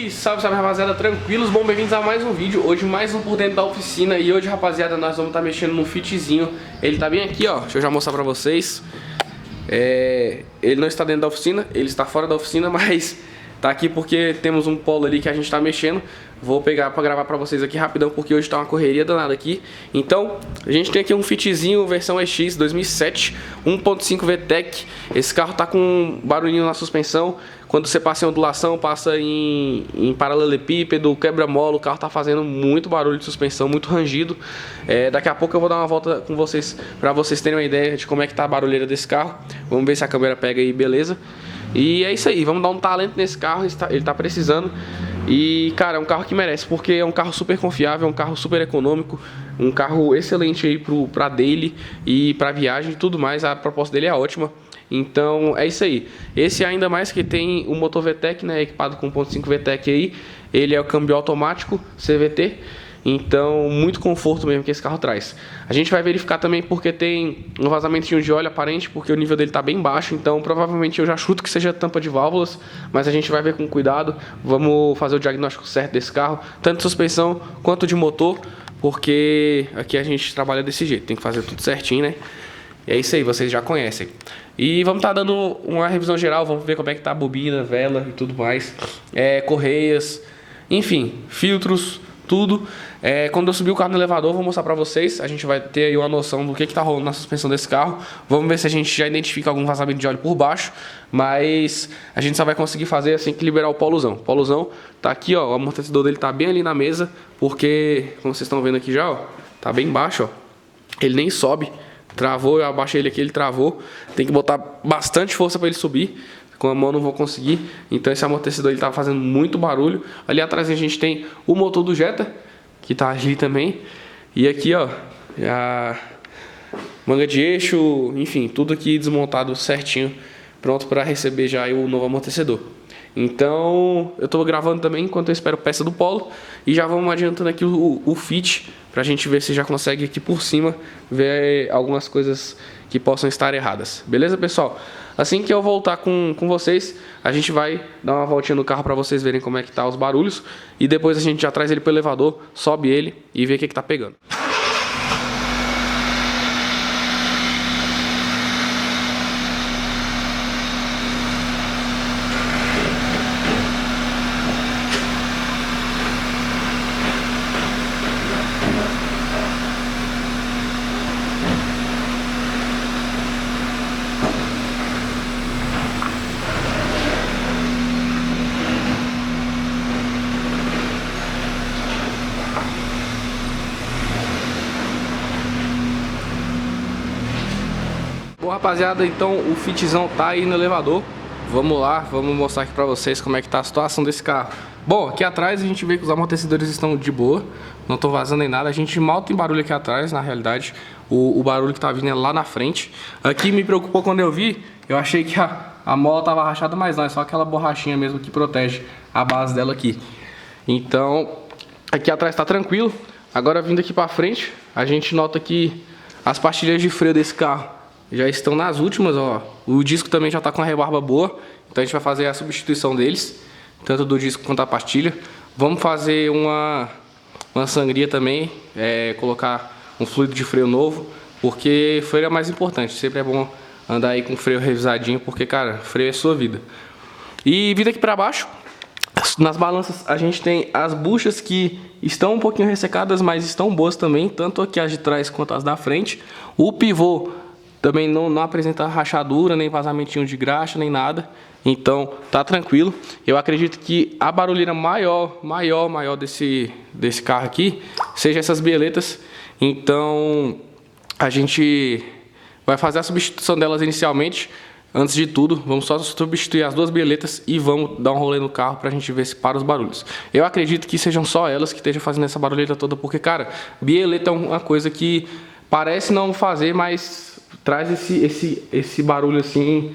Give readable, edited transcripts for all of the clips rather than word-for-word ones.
E salve, salve rapaziada, tranquilos? Bom, bem-vindos a mais um vídeo. Hoje mais um por dentro da oficina. E hoje, rapaziada, nós vamos estar mexendo no Fitzinho. Ele tá bem aqui, ó, deixa eu já mostrar pra vocês. Ele não está dentro da oficina, ele está fora da oficina, mas tá aqui porque temos um polo ali que a gente tá mexendo. Vou pegar pra gravar pra vocês aqui rapidão, porque hoje tá uma correria danada aqui. Então, a gente tem aqui um Fitzinho versão EX 2007 1.5 VTEC. Esse carro tá com um barulhinho na suspensão. Quando você passa em ondulação, passa em paralelepípedo, quebra-mola, o carro tá fazendo muito barulho de suspensão, muito rangido. Daqui a pouco eu vou dar uma volta com vocês, pra vocês terem uma ideia de como é que tá a barulheira desse carro. Vamos ver se a câmera pega aí, beleza? E é isso aí, vamos dar um talento nesse carro, ele tá precisando. E, cara, é um carro que merece, porque é um carro super confiável, é um carro super econômico, um carro excelente aí pra daily e pra viagem e tudo mais. A proposta dele é ótima. Então é isso aí. Esse ainda mais que tem o motor VTEC, né, equipado com 1.5 VTEC aí. Ele é o câmbio automático CVT. Então muito conforto mesmo que esse carro traz. A gente vai verificar também porque tem um vazamentinho de óleo aparente, porque o nível dele tá bem baixo. Então provavelmente eu já chuto que seja tampa de válvulas, mas a gente vai ver com cuidado. Vamos fazer o diagnóstico certo desse carro, tanto de suspensão quanto de motor, porque aqui a gente trabalha desse jeito, tem que fazer tudo certinho, né? E é isso aí, vocês já conhecem. E vamos estar dando uma revisão geral, vamos ver como é que tá a bobina, vela e tudo mais. Correias, enfim, filtros, tudo. Quando eu subir o carro no elevador, vou mostrar pra vocês. A gente vai ter aí uma noção do que tá rolando na suspensão desse carro. Vamos ver se a gente já identifica algum vazamento de óleo por baixo. Mas a gente só vai conseguir fazer assim que liberar o polozão. O polozão tá aqui, ó, o amortecedor dele tá bem ali na mesa. Porque, como vocês estão vendo aqui já, ó, tá bem baixo, ó. Ele nem sobe. Travou, eu abaixei ele aqui, ele travou. Tem que botar bastante força para ele subir. Com a mão não vou conseguir. Então esse amortecedor ele tá fazendo muito barulho. Ali atrás a gente tem o motor do Jetta, que tá ali também. E aqui, ó, a manga de eixo, enfim, tudo aqui desmontado certinho, pronto para receber já o novo amortecedor. Então eu tô gravando também enquanto eu espero peça do Polo. E já vamos adiantando aqui o Fit, pra gente ver se já consegue aqui por cima ver algumas coisas que possam estar erradas. Beleza, pessoal? Assim que eu voltar com vocês, a gente vai dar uma voltinha no carro pra vocês verem como é que tá os barulhos. E depois a gente já traz ele pro elevador, sobe ele e vê o que tá pegando. Bom, rapaziada, então o Fitzão tá aí no elevador. Vamos lá, vamos mostrar aqui pra vocês como é que tá a situação desse carro. Bom, aqui atrás a gente vê que os amortecedores estão de boa, não estão vazando nem nada. A gente mal tem barulho aqui atrás, na realidade. O barulho que tá vindo é lá na frente. Aqui me preocupou quando eu vi, eu achei que a mola tava rachada, mas não, é só aquela borrachinha mesmo que protege a base dela aqui. Então, aqui atrás tá tranquilo. Agora vindo aqui pra frente, a gente nota que as pastilhas de freio desse carro já estão nas últimas, ó. O disco também já tá com a rebarba boa, então a gente vai fazer a substituição deles, tanto do disco quanto da pastilha. Vamos fazer uma sangria também, colocar um fluido de freio novo, porque freio é mais importante. Sempre é bom andar aí com freio revisadinho, porque, cara, freio é sua vida. E vindo aqui pra baixo, nas balanças a gente tem as buchas que estão um pouquinho ressecadas, mas estão boas também, tanto aqui as de trás quanto as da frente. O pivô também não apresenta rachadura, nem vazamentinho de graxa, nem nada. Então tá tranquilo. Eu acredito que a barulheira maior desse carro aqui seja essas bieletas. Então a gente vai fazer a substituição delas inicialmente. Antes de tudo, vamos só substituir as duas bieletas e vamos dar um rolê no carro pra gente ver se para os barulhos. Eu acredito que sejam só elas que estejam fazendo essa barulheta toda, porque, cara, bieleta é uma coisa que parece não fazer, mas traz esse barulho assim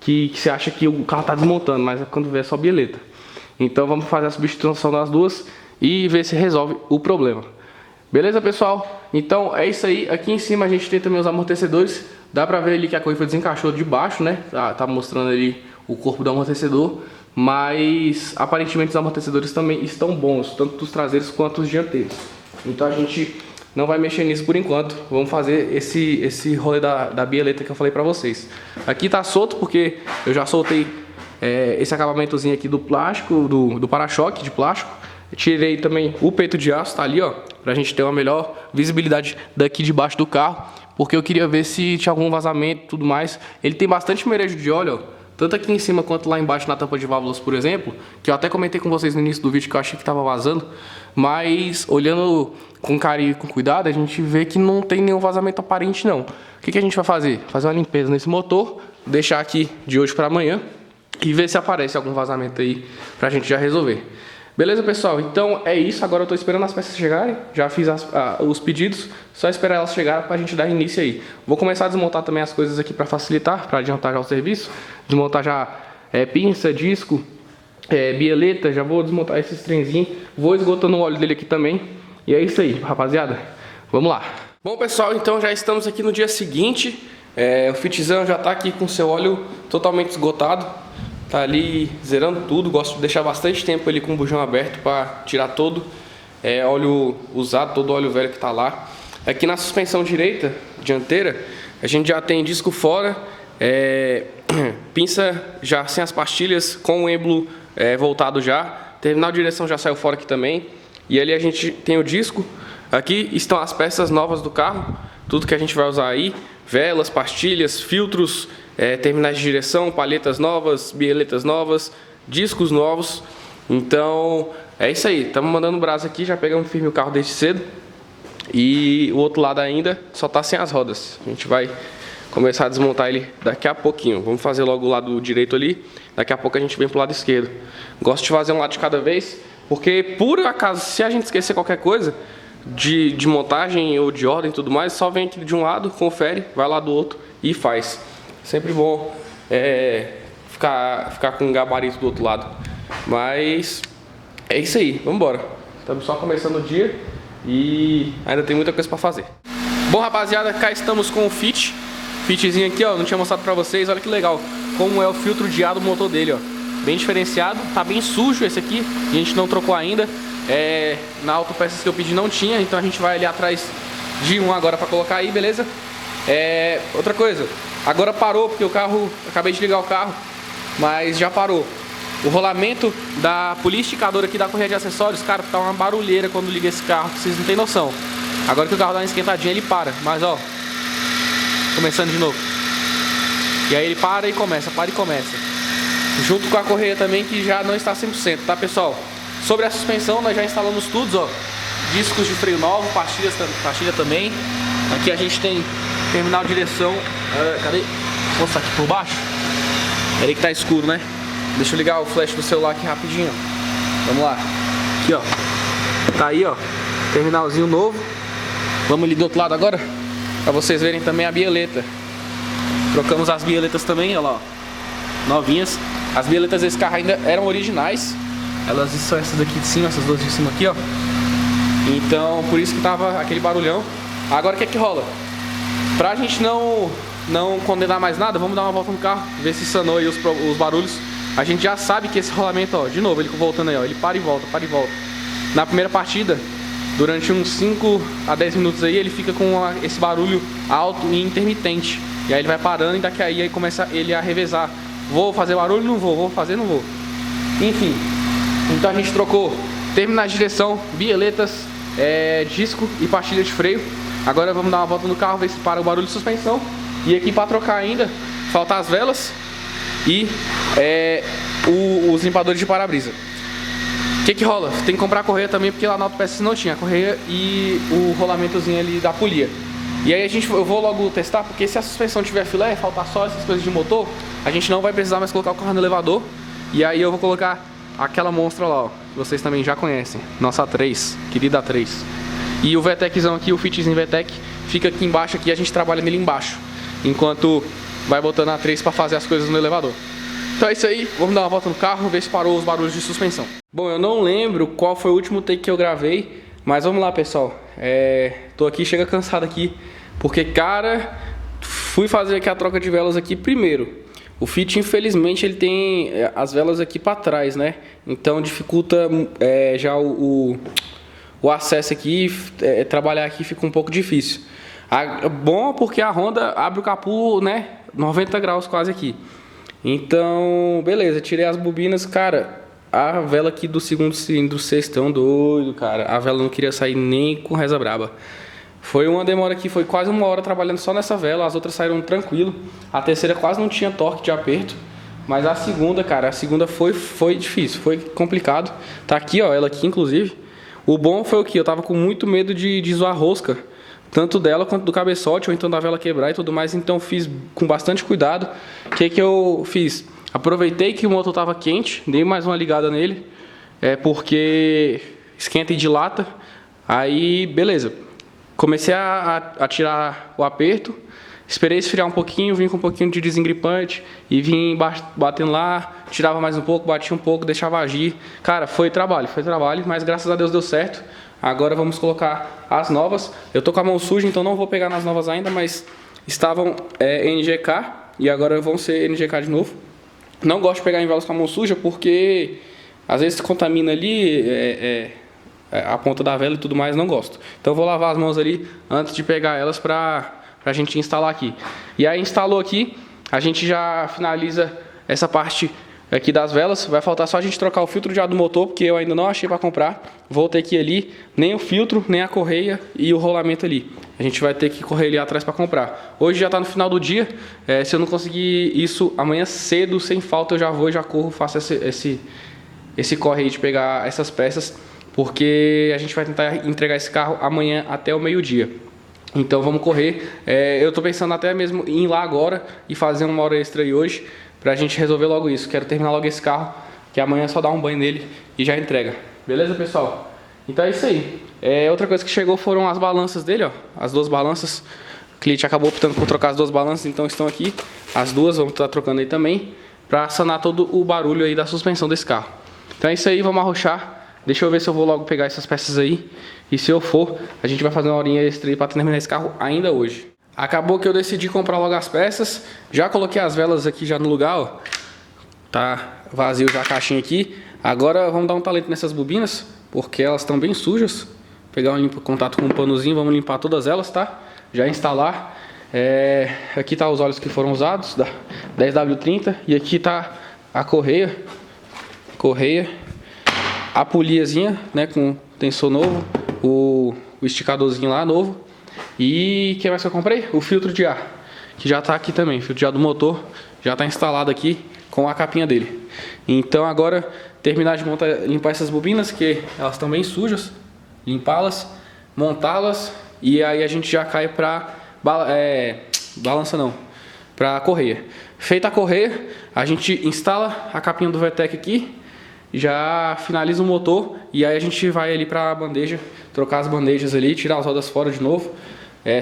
que você acha que o carro tá desmontando, mas quando vê é só bieleta. Então vamos fazer a substituição das duas e ver se resolve o problema. Beleza, pessoal? Então é isso aí. Aqui em cima a gente tem também os amortecedores. Dá pra ver ali que a coifa desencaixou de baixo, né? Tá mostrando ali o corpo do amortecedor. mas aparentemente os amortecedores também estão bons, tanto dos traseiros quanto os dianteiros. Então a gente não vai mexer nisso por enquanto. Vamos fazer esse rolê da bieleta que eu falei pra vocês. Aqui tá solto porque eu já soltei esse acabamentozinho aqui do plástico, do para-choque de plástico. Eu tirei também o peito de aço, tá ali, ó, pra gente ter uma melhor visibilidade daqui debaixo do carro, porque eu queria ver se tinha algum vazamento e tudo mais. Ele tem bastante merejo de óleo, ó, tanto aqui em cima quanto lá embaixo na tampa de válvulas, por exemplo, que eu até comentei com vocês no início do vídeo que eu achei que tava vazando, mas olhando com carinho e com cuidado, a gente vê que não tem nenhum vazamento aparente não. O que a gente vai fazer? Fazer uma limpeza nesse motor, deixar aqui de hoje para amanhã e ver se aparece algum vazamento aí pra gente já resolver. Beleza, pessoal? Então é isso. Agora eu tô esperando as peças chegarem. Já fiz os pedidos. Só esperar elas chegarem pra gente dar início aí. Vou começar a desmontar também as coisas aqui pra facilitar, pra adiantar já o serviço. Desmontar já pinça, disco, bieleta. Já vou desmontar esses trenzinhos. Vou esgotando o óleo dele aqui também. E é isso aí, rapaziada. Vamos lá. Bom, pessoal, então já estamos aqui no dia seguinte. O Fitzão já tá aqui com seu óleo totalmente esgotado. Tá ali zerando tudo. Gosto de deixar bastante tempo ele com o bujão aberto para tirar todo óleo usado, todo o óleo velho que tá lá. Aqui na suspensão dianteira, a gente já tem disco fora, pinça já sem as pastilhas, com o êmbolo voltado já. Terminal de direção já saiu fora aqui também. E ali a gente tem o disco. Aqui estão as peças novas do carro, tudo que a gente vai usar aí. Velas, pastilhas, filtros, terminais de direção, palhetas novas, bieletas novas, discos novos. Então é isso aí, estamos mandando o braço aqui, já pegamos firme o carro desde cedo. E o outro lado ainda só está sem as rodas. A gente vai começar a desmontar ele daqui a pouquinho. Vamos fazer logo o lado direito ali, daqui a pouco a gente vem pro lado esquerdo. Gosto de fazer um lado de cada vez, porque por acaso, se a gente esquecer qualquer coisa de montagem ou de ordem e tudo mais, só vem aqui de um lado, confere, vai lá do outro e faz. Sempre bom ficar com um gabarito do outro lado. Mas é isso aí, vamos embora. Estamos só começando o dia e ainda tem muita coisa para fazer. Bom, rapaziada, cá estamos com o Fitzinho aqui, ó, não tinha mostrado para vocês. Olha que legal, como é o filtro de ar do motor dele, ó. Bem diferenciado, tá bem sujo esse aqui, a gente não trocou ainda. Na autopeças que eu pedi não tinha, então a gente vai ali atrás de um agora para colocar aí, beleza? Outra coisa, agora parou porque o carro, acabei de ligar o carro, mas já parou. O rolamento da polia esticadora aqui da correia de acessórios, cara, tá uma barulheira quando liga esse carro, que vocês não tem noção. Agora que o carro dá uma esquentadinha, ele para, mas ó, começando de novo. E aí ele para e começa, para e começa. Junto com a correia também, que já não está 100%, tá, pessoal? Sobre a suspensão, nós já instalamos tudo, ó. Discos de freio novo, pastilha também. Aqui a gente tem terminal de direção. Cadê? Vou mostrar aqui por baixo. Peraí que tá escuro, né? Deixa eu ligar o flash do celular aqui rapidinho. Vamos lá. Aqui, ó. Tá aí, ó. Terminalzinho novo. Vamos ali do outro lado agora, pra vocês verem também a bieleta. Trocamos as bieletas também, ó lá, ó. Novinhas. As bieletas desse carro ainda eram originais. Elas são essas daqui de cima, essas duas de cima aqui, ó. Então, por isso que tava aquele barulhão. Agora o que é que rola? Pra gente não condenar mais nada, vamos dar uma volta no carro, ver se sanou aí os barulhos. A gente já sabe que esse rolamento, ó, de novo, ele voltando aí, ó, ele para e volta, para e volta. Na primeira partida, durante uns 5 a 10 minutos aí, ele fica com esse barulho alto e intermitente. E aí ele vai parando e daqui aí começa ele a revezar. Vou fazer barulho? Não vou. Vou fazer? Não vou. Enfim. Então a gente trocou terminais de direção, bieletas, disco e pastilha de freio. Agora vamos dar uma volta no carro, ver se para o barulho de suspensão. E aqui para trocar ainda, faltam as velas e os limpadores de para-brisa. O que rola? Tem que comprar a correia também, porque lá na autopeças não tinha a correia e o rolamentozinho ali da polia. E aí eu vou logo testar, porque se a suspensão tiver filé, faltar só essas coisas de motor, a gente não vai precisar mais colocar o carro no elevador. E aí eu vou colocar aquela monstra lá, ó, que vocês também já conhecem, nossa A3, querida A3. E o VTECzão aqui, o Fitzinho VTEC, fica aqui embaixo, aqui a gente trabalha nele embaixo, enquanto vai botando a A3 para fazer as coisas no elevador. Então é isso aí, vamos dar uma volta no carro, ver se parou os barulhos de suspensão. Bom, eu não lembro qual foi o último take que eu gravei, mas vamos lá, pessoal. Tô aqui, chega cansado aqui, porque, cara, fui fazer aqui a troca de velas aqui primeiro. O Fit, infelizmente, ele tem as velas aqui para trás, né? Então dificulta já o acesso aqui, trabalhar aqui fica um pouco difícil. Bom porque a Honda abre o capô, né? 90 graus quase aqui. Então, beleza, tirei as bobinas, cara. A vela aqui do segundo cilindro, vocês estão doido, cara. A vela não queria sair nem com reza braba. Foi uma demora aqui, foi quase 1 hora trabalhando só nessa vela. As outras saíram tranquilo. A terceira quase não tinha torque de aperto. Mas a segunda, cara, foi difícil, foi complicado. Tá aqui, ó, ela aqui inclusive. O bom foi o que? Eu tava com muito medo de zoar rosca. Tanto dela quanto do cabeçote, ou então da vela quebrar e tudo mais. Então fiz com bastante cuidado. O que eu fiz? Aproveitei que o motor estava quente, dei mais uma ligada nele, porque esquenta e dilata. Aí, beleza. Comecei a tirar o aperto, esperei esfriar um pouquinho, vim com um pouquinho de desengripante e vim batendo lá, tirava mais um pouco, batia um pouco, deixava agir. Cara, foi trabalho, mas graças a Deus deu certo. Agora vamos colocar as novas. Eu tô com a mão suja, então não vou pegar nas novas ainda, mas estavam NGK e agora vão ser NGK de novo. Não gosto de pegar em velas com a mão suja porque às vezes contamina ali a ponta da vela e tudo mais, não gosto. Então eu vou lavar as mãos ali antes de pegar elas pra gente instalar aqui. E aí instalou aqui, a gente já finaliza essa parte aqui das velas. Vai faltar só a gente trocar o filtro de ar do motor, porque eu ainda não achei para comprar. Vou ter que ir ali, nem o filtro, nem a correia e o rolamento ali. A gente vai ter que correr ali atrás para comprar. Hoje já está no final do dia. Se eu não conseguir isso amanhã cedo, sem falta, eu já vou, já corro, faço esse corre aí de pegar essas peças, porque a gente vai tentar entregar esse carro amanhã até o meio-dia. Então vamos correr. Eu estou pensando até mesmo em ir lá agora e fazer 1 hora extra aí hoje, pra gente resolver logo isso. Quero terminar logo esse carro, que amanhã é só dar um banho nele e já entrega. Beleza, pessoal? Então é isso aí. Outra coisa que chegou foram as balanças dele, ó. As 2 balanças. O cliente acabou optando por trocar as 2 balanças, então estão aqui. As 2, vamos estar trocando aí também, pra sanar todo o barulho aí da suspensão desse carro. Então é isso aí, vamos arrochar. Deixa eu ver se eu vou logo pegar essas peças aí. E se eu for, a gente vai fazer uma horinha extra aí pra terminar esse carro ainda hoje. Acabou que eu decidi comprar logo as peças. Já coloquei as velas aqui já no lugar, ó. Tá vazio já a caixinha aqui. Agora vamos dar um talento nessas bobinas, porque elas estão bem sujas. Pegar um contato com um panozinho, vamos limpar todas elas, tá? Já instalar. Aqui tá os óleos que foram usados, da 10W30. E aqui tá a correia. A poliazinha, né, com tensor novo. O esticadorzinho lá novo. E o que mais que eu comprei? O filtro de ar, que já está aqui também. O filtro de ar do motor já está instalado aqui com a capinha dele. Então agora terminar de limpar essas bobinas, que elas estão bem sujas. Limpá-las, montá-las e aí a gente já cai para balança não, para correia. Feita a correia, a gente instala a capinha do VTEC aqui, já finaliza o motor e aí a gente vai ali para a bandeja, trocar as bandejas ali, tirar as rodas fora de novo,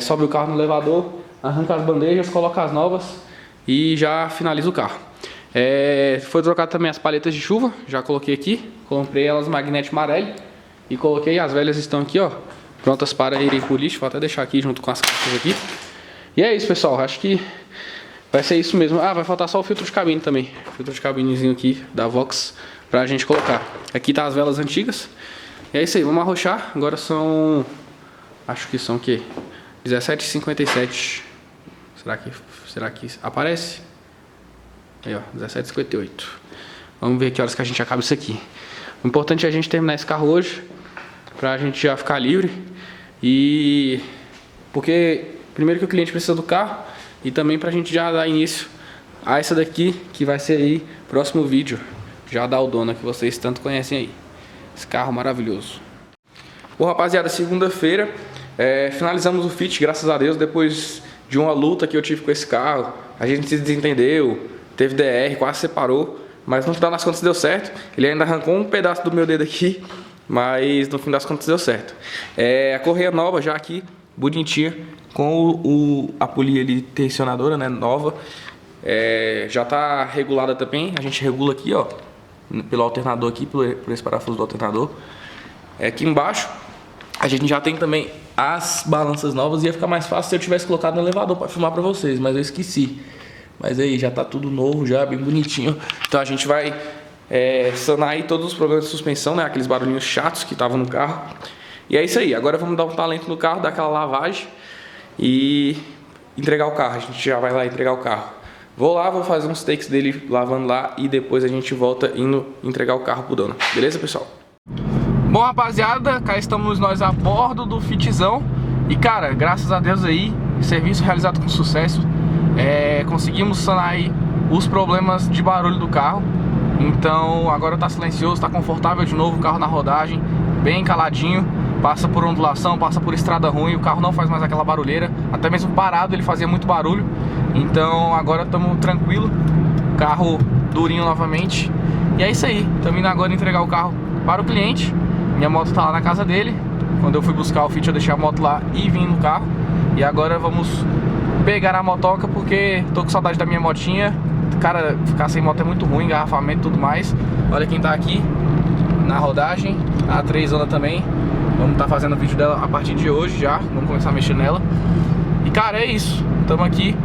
sobe o carro no elevador, arranca as bandejas, coloca as novas e já finaliza o carro. Foi trocado também as palhetas de chuva, já coloquei aqui, comprei elas magnético amarelo e coloquei, as velhas estão aqui, ó, prontas para irem pro lixo. Vou até deixar aqui junto com as caixas aqui. E é isso, pessoal, acho que vai ser isso mesmo. Vai faltar só o filtro de cabine também, filtro de cabinezinho aqui da Vox pra gente colocar. Aqui tá as velas antigas. E é isso aí, vamos arrochar. Agora são, acho que são o quê? 17h57. Será que aparece? Aí, ó, 17h58. Vamos ver que horas que a gente acaba isso aqui. O importante é a gente terminar esse carro hoje, pra gente já ficar livre. E porque primeiro que o cliente precisa do carro, e também pra gente já dar início a essa daqui, que vai ser aí próximo vídeo, já da Aldona, que vocês tanto conhecem aí. Esse carro maravilhoso. Bom, rapaziada, segunda-feira finalizamos o Fit, graças a Deus. Depois de uma luta que eu tive com esse carro, a gente se desentendeu, teve DR, quase separou, mas no final das contas deu certo. Ele ainda arrancou um pedaço do meu dedo aqui, mas no fim das contas deu certo. A correia nova já aqui, bonitinha, com a polia ali tensionadora, né, nova. Já tá regulada também. A gente regula aqui, ó, pelo alternador aqui, por esse parafuso do alternador. Aqui embaixo a gente já tem também as balanças novas. Ia ficar mais fácil se eu tivesse colocado no elevador para filmar para vocês, mas eu esqueci. Mas aí, já tá tudo novo, já bem bonitinho. Então a gente vai sanar aí todos os problemas de suspensão, né? Aqueles barulhinhos chatos que estavam no carro. E é isso aí, agora vamos dar um talento no carro, dar aquela lavagem e entregar o carro. A gente já vai lá entregar o carro. Vou lá, vou fazer uns takes dele lavando lá e depois a gente volta indo entregar o carro pro dono. Beleza, pessoal? Bom, rapaziada, cá estamos nós a bordo do Fitzão. E cara, graças a Deus aí, serviço realizado com sucesso. Conseguimos sanar aí os problemas de barulho do carro. Então agora tá silencioso, tá confortável de novo, o carro na rodagem, bem caladinho. Passa por ondulação, passa por estrada ruim, o carro não faz mais aquela barulheira. Até mesmo parado ele fazia muito barulho. Então agora estamos tranquilo, carro durinho novamente. E é isso aí, estamos indo agora entregar o carro para o cliente. Minha moto tá lá na casa dele. Quando eu fui buscar o Fit eu deixei a moto lá e vim no carro. E agora vamos pegar a motoca porque tô com saudade da minha motinha. Cara, ficar sem moto é muito ruim, engarrafamento e tudo mais. Olha quem tá aqui na rodagem, a 3 também. Vamos estar fazendo vídeo dela a partir de hoje já. Vamos começar a mexer nela. E cara, é isso. Estamos aqui.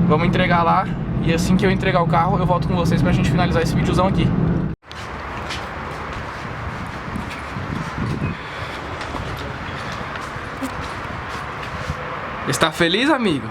Vamos entregar lá. E assim que eu entregar o carro, eu volto com vocês pra gente finalizar esse videozão aqui. Está feliz, amigo?